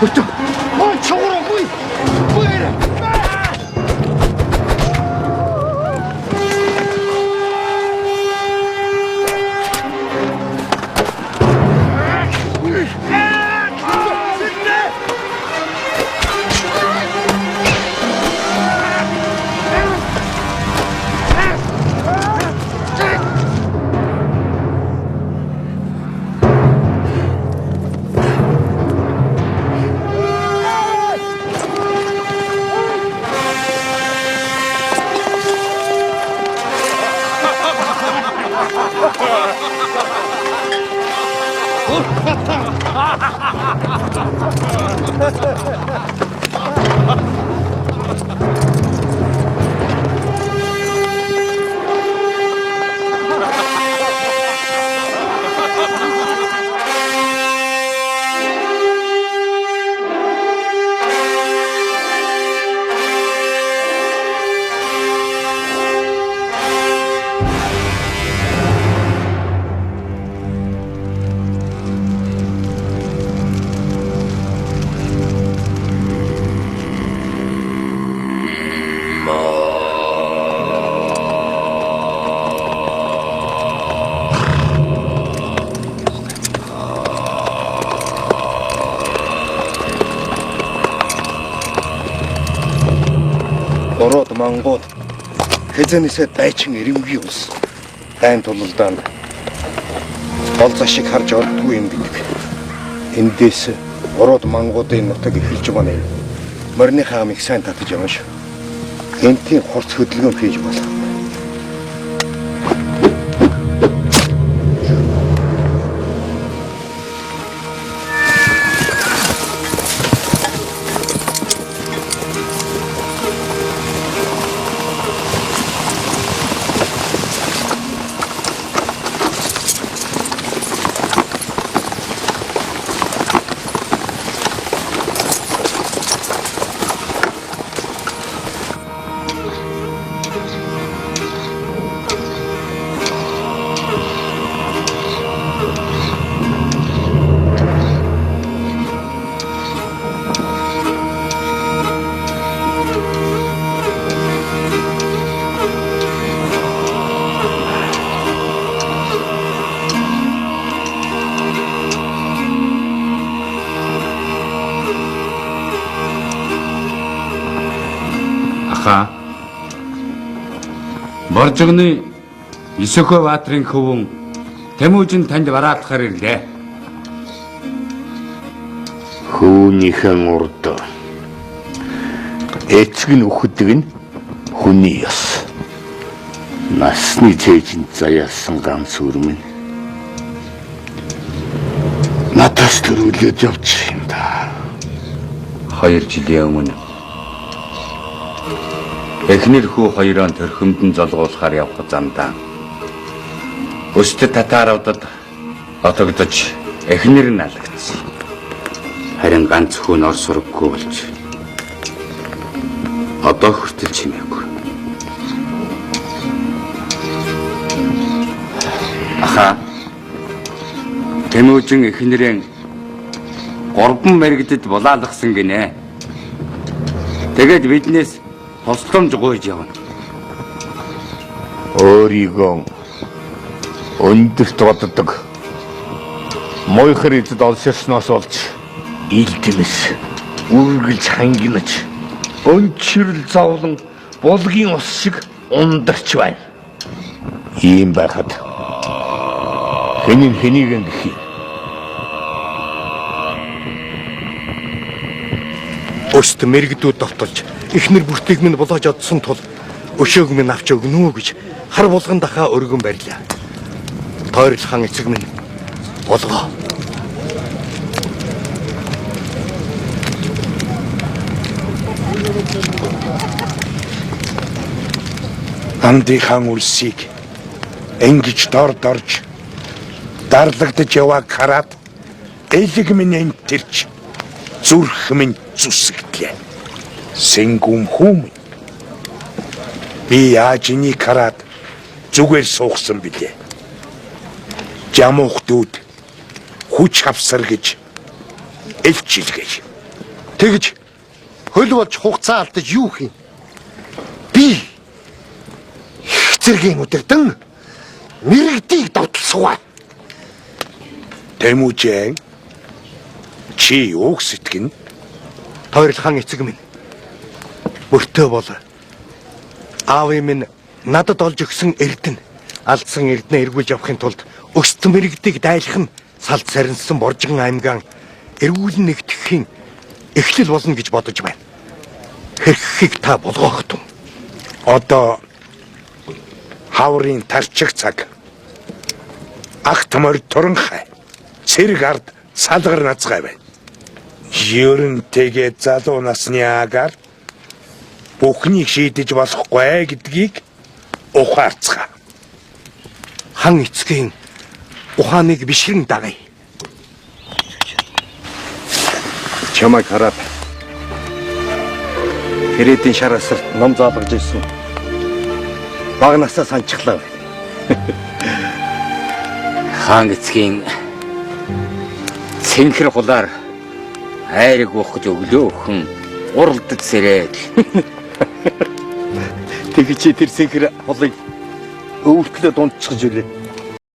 Ото, ой чороогүй. Бээр. Ороод мангууд хэзэнээсээ дайчин эрэмгүй ус. Дайн тулалдаанд болзоо шиг харж ордгүй юм гэдэг. Эндээс ороод мангуудын нутаг эхэлж байна. Морины хаам их сайн татаж явна шүү. Гэнтийн хурц хөдөлгөөн хийж болох. Боржгоны Исөхөө баатрын хөвөн Тэмүүжин танд бараалахаар ирлээ. Хүүнийхэн урд эцэг нь үхдэг нь хүний ёс. Насны цээжинд заяасан ганц өрмөн надаас төрүүлээд явчих юм да. 2 жилийн өмнө эхнэр хүү хоёроо төрхөмдөн золгуулахаар явах замдаа өстэй татааруудад отогдож эхнэр нь алагдсан. Харин ганц хүү нь ор сургаггүй болж одоо хүртэл чимээгүй. Аха Тэмүүжин эхнэрийн 3 мэрэгдэд булаалгасан гинэ. Тэгээд биднээс хосломж гуйж явна. Өөрийгөө өндөрт боддог. Мойхэр эзэд олширсноос болж илтэмс үргэлж хангинаж өнчрөл зовлон булгийн ус шиг ундарч байна. Ийм байхад хэнийг гэх юм. Өст мэрэгдүүд довтолж эхнэр бүртийг минь булааж одсон тул өшөөг минь авч өгнө гэж хар булган дахаа өргөн барьлаа. Тойрол хан эцэг минь болгоо. Андыхан үлсийг ингэж дорж дарлагдж явааг хараад элэг минь энтерч зүрх минь зүсэгдлээ. Сэнгүм хүм Би яаж энийг хараад зүгээр суухсан билээ. Жамухдууд хүч хавсар гэж элчилгэж. Тэгж хөл болж хугацаа алдаж юу хийн? Би зэргийн өдөрдөн мэрэгдийг давталсугаа. Тэмүүжэн чи юуг сэтгэн? Тойрол хаан эцэг минь. Мөртөө бол аавын минь надад олж өгсөн эрдэнэ алдсан эрдэнэ эргүүлж авахын тулд өст мэрэгдийг дайлах нь салд сарнсан Боржгон аймгаан эргүүлэн нэгтгэхийн эхлэл болно гэж бодож байна. Хэрхийг та болгоох тун. Одоо хаврын тарчиг цаг. Агт морь туранхай. Цэрэг ард салгар нацгай байна. Ерөнтэйгээ залуу насны агаар бүхнийг шийдэж болохгүй гэдгийг ухаарцгаа. Хан эцгийн ухааныг бишрэн дагая. Чамайг хараад Хэрэдийн шараасарт ном заалгаж ирсэн. Багнасаа санчглаа. Хаан эцгийн цэнхэр хулаар айрыг уух гэж өглөө өхөн уралдаж сэрээд. Тэгж чи тэр цэнхэр хулыг өвөлтлөө дундчихж үлээ.